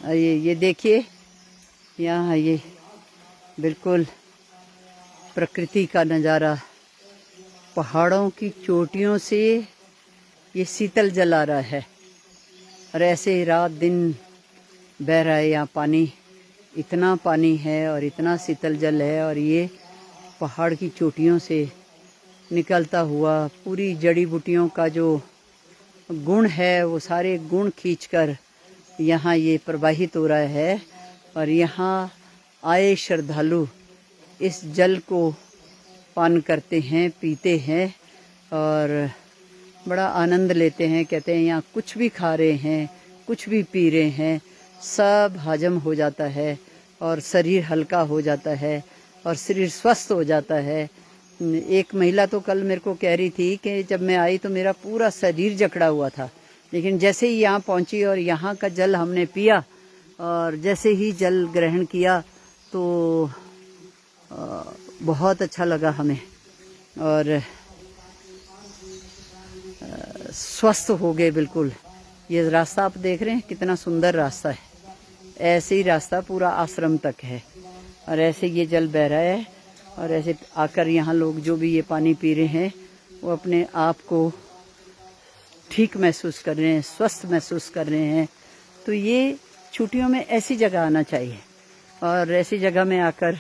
ये देखिए, यहाँ ये बिल्कुल प्रकृति का नज़ारा, पहाड़ों की चोटियों से ये शीतल जल आ रहा है और ऐसे ही रात दिन बह रहा है। यहाँ पानी, इतना पानी है और इतना शीतल जल है, और ये पहाड़ की चोटियों से निकलता हुआ पूरी जड़ी बूटियों का जो गुण है वो सारे गुण खींचकर यहाँ ये प्रवाहित हो रहा है। और यहाँ आए श्रद्धालु इस जल को पान करते हैं, पीते हैं और बड़ा आनंद लेते हैं। कहते हैं यहाँ कुछ भी खा रहे हैं, कुछ भी पी रहे हैं, सब हजम हो जाता है और शरीर हल्का हो जाता है और शरीर स्वस्थ हो जाता है। एक महिला तो कल मेरे को कह रही थी कि जब मैं आई तो मेरा पूरा शरीर जकड़ा हुआ था, लेकिन जैसे ही यहाँ पहुँची और यहाँ का जल हमने पिया और जैसे ही जल ग्रहण किया तो बहुत अच्छा लगा हमें और स्वस्थ हो गए बिल्कुल। ये रास्ता आप देख रहे हैं कितना सुंदर रास्ता है। ऐसे ही रास्ता पूरा आश्रम तक है और ऐसे ये जल बह रहा है और ऐसे आकर यहाँ लोग जो भी ये पानी पी रहे हैं वो अपने आप को ठीक महसूस कर रहे हैं, स्वस्थ महसूस कर रहे हैं। तो ये छुट्टियों में ऐसी जगह आना चाहिए और ऐसी जगह में आकर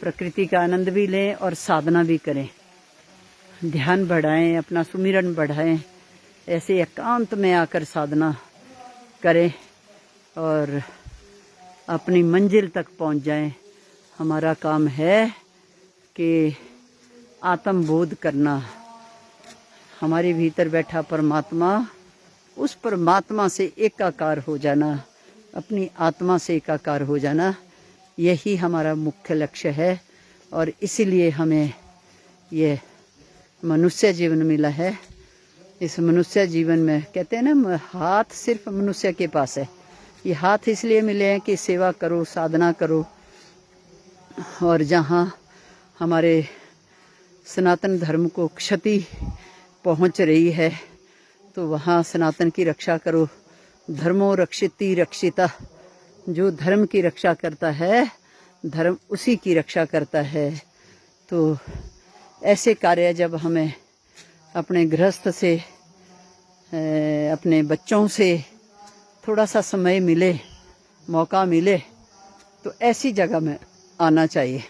प्रकृति का आनंद भी लें और साधना भी करें, ध्यान बढ़ाएं, अपना सुमिरन बढ़ाएं। ऐसे एकांत में आकर साधना करें और अपनी मंजिल तक पहुंच जाएं। हमारा काम है कि आत्मबोध करना, हमारे भीतर बैठा परमात्मा, उस परमात्मा से एकाकार हो जाना, अपनी आत्मा से एकाकार हो जाना, यही हमारा मुख्य लक्ष्य है। और इसीलिए हमें ये मनुष्य जीवन मिला है। इस मनुष्य जीवन में कहते हैं ना, हाथ सिर्फ मनुष्य के पास है। ये हाथ इसलिए मिले हैं कि सेवा करो, साधना करो, और जहाँ हमारे सनातन धर्म को क्षति पहुँच रही है तो वहाँ सनातन की रक्षा करो। धर्मो रक्षिति रक्षिता, जो धर्म की रक्षा करता है धर्म उसी की रक्षा करता है। तो ऐसे कार्य जब हमें अपने गृहस्थ से, अपने बच्चों से थोड़ा सा समय मिले, मौका मिले, तो ऐसी जगह में आना चाहिए,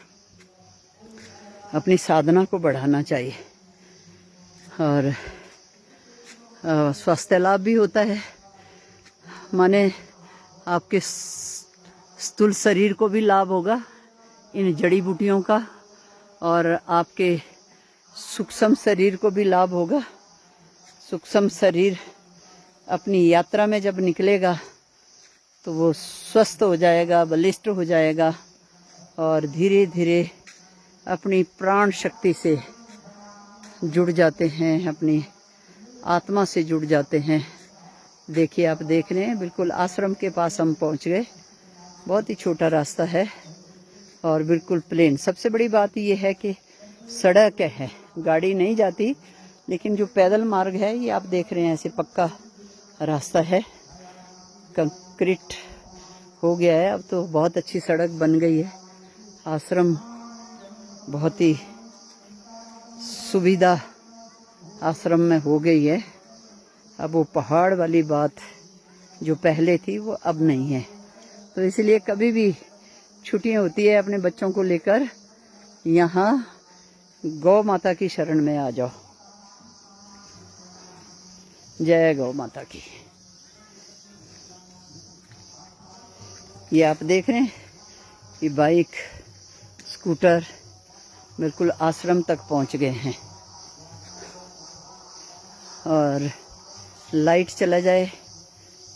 अपनी साधना को बढ़ाना चाहिए और स्वास्थ्य लाभ भी होता है। माने आपके स्थूल शरीर को भी लाभ होगा इन जड़ी बूटियों का और आपके सूक्ष्म शरीर को भी लाभ होगा। सूक्ष्म शरीर अपनी यात्रा में जब निकलेगा तो वो स्वस्थ हो जाएगा, बलिष्ठ हो जाएगा और धीरे धीरे अपनी प्राण शक्ति से जुड़ जाते हैं, अपनी आत्मा से जुड़ जाते हैं। देखिए, आप देख रहे हैं बिल्कुल आश्रम के पास हम पहुंच गए। बहुत ही छोटा रास्ता है और बिल्कुल प्लेन। सबसे बड़ी बात यह है कि सड़क है, गाड़ी नहीं जाती, लेकिन जो पैदल मार्ग है ये आप देख रहे हैं, ऐसे पक्का रास्ता है, कंक्रीट हो गया है। अब तो बहुत अच्छी सड़क बन गई है। आश्रम बहुत ही सुविधा आश्रम में हो गई है। अब वो पहाड़ वाली बात जो पहले थी वो अब नहीं है। तो इसलिए कभी भी छुट्टियां होती है अपने बच्चों को लेकर यहाँ गौ माता की शरण में आ जाओ। जय गौ माता की। ये आप देख रहे हैं ये बाइक, स्कूटर बिल्कुल आश्रम तक पहुंच गए हैं और लाइट चला जाए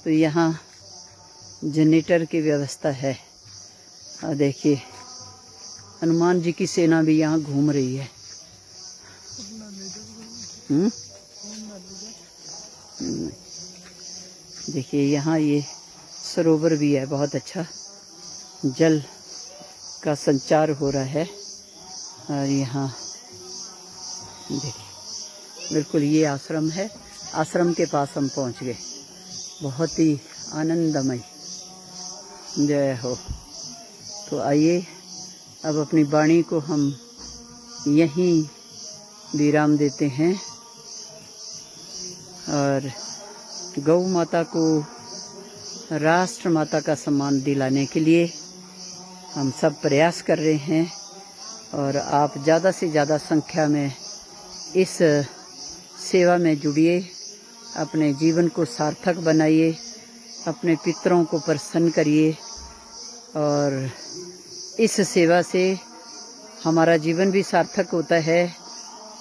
तो यहाँ जनरेटर की व्यवस्था है। और देखिए हनुमान जी की सेना भी यहाँ घूम रही है। देखिए यहाँ ये सरोवर भी है, बहुत अच्छा जल का संचार हो रहा है। और यहाँ देखिए बिल्कुल ये आश्रम है। आश्रम के पास हम पहुँच गए। बहुत ही आनंदमय जय हो। तो आइए अब अपनी वाणी को हम यहीं विराम देते हैं और गौ माता को राष्ट्र माता का सम्मान दिलाने के लिए हम सब प्रयास कर रहे हैं और आप ज़्यादा से ज़्यादा संख्या में इस सेवा में जुड़िए, अपने जीवन को सार्थक बनाइए, अपने पितरों को प्रसन्न करिए और इस सेवा से हमारा जीवन भी सार्थक होता है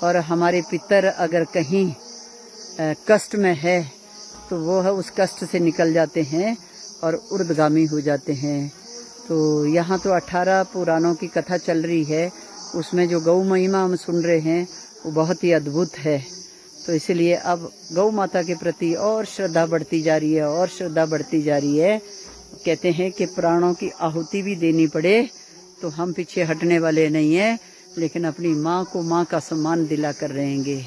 और हमारे पितर अगर कहीं कष्ट में है तो वो है उस कष्ट से निकल जाते हैं और ऊर्ध्वगामी हो जाते हैं। तो यहाँ तो 18 पुराणों की कथा चल रही है, उसमें जो गौ महिमा हम सुन रहे हैं वो बहुत ही अद्भुत है। तो इसलिए अब गौ माता के प्रति और श्रद्धा बढ़ती जा रही है और श्रद्धा बढ़ती जा रही है। कहते हैं कि प्राणों की आहुति भी देनी पड़े तो हम पीछे हटने वाले नहीं हैं, लेकिन अपनी माँ को माँ का सम्मान दिला कर रहेंगे।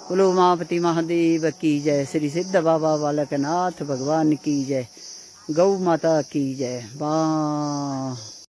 बोलो उमापति महादेव की जय, श्री सिद्ध बाबा बालकनाथ भगवान की जय, गौ माता की जय। वाह।